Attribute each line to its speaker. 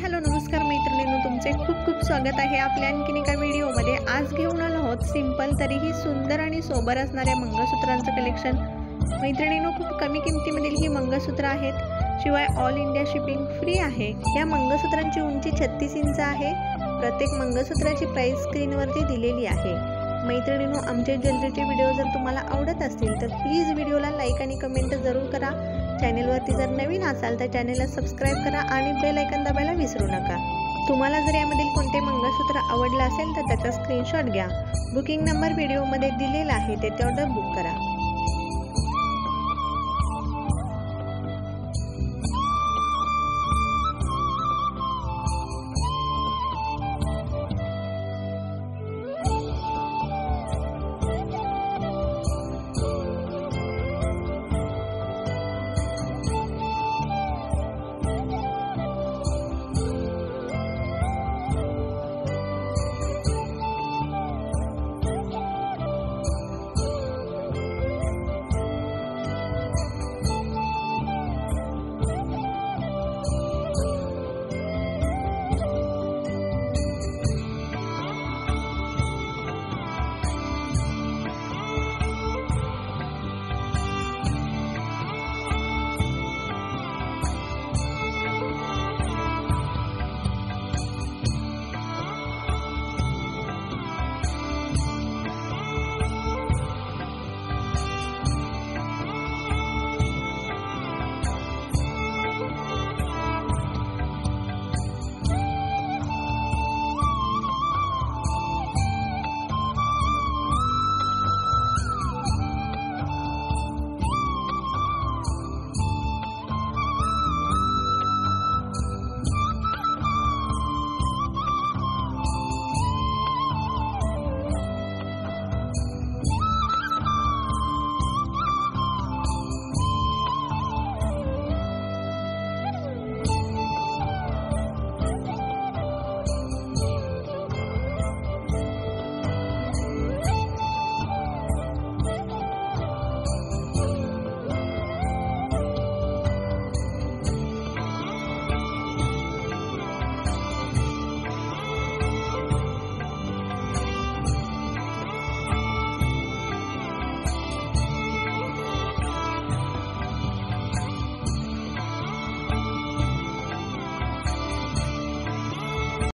Speaker 1: Hello नमस्कार मैत्रिणींनो, तुमचे खूप खूप स्वागत आहे आपल्या आणखीन एका व्हिडिओमध्ये। आज घेऊन आलो आहोत सिंपल तरीही सुंदर आणि सोबर असणाऱ्या मंगळसूत्रांचं कलेक्शन। मैत्रिणींनो, खूप कमी किमतीमधील ही मंगळसूत्र आहेत, शिवाय ऑल इंडिया शिपिंग फ्री आहे। या मंगळसूत्रांची उंची 36 इंच आहे। प्रत्येक मंगळसूत्राची प्राइस स्क्रीनवरती दिलेली आहे। मैत्रिणींनो, आमचे ज्वेलरीचे व्हिडिओ जर तुम्हाला आवडत असतील तर प्लीज व्हिडिओला लाईक आणि कमेंट जरूर करा। चॅनलवरती जर नवीन असाल तर चॅनलला सबस्क्राइब करा आणि बेल आयकॉन दाबायला विसरू नका। तुम्हाला जर यामधील कोणते मंगळसूत्र आवडले असेल तर त्याचा स्क्रीनशॉट घ्या। बुकिंग नंबर व्हिडिओमध्ये दिलेला आहे, त्याच्यावर बुक करा।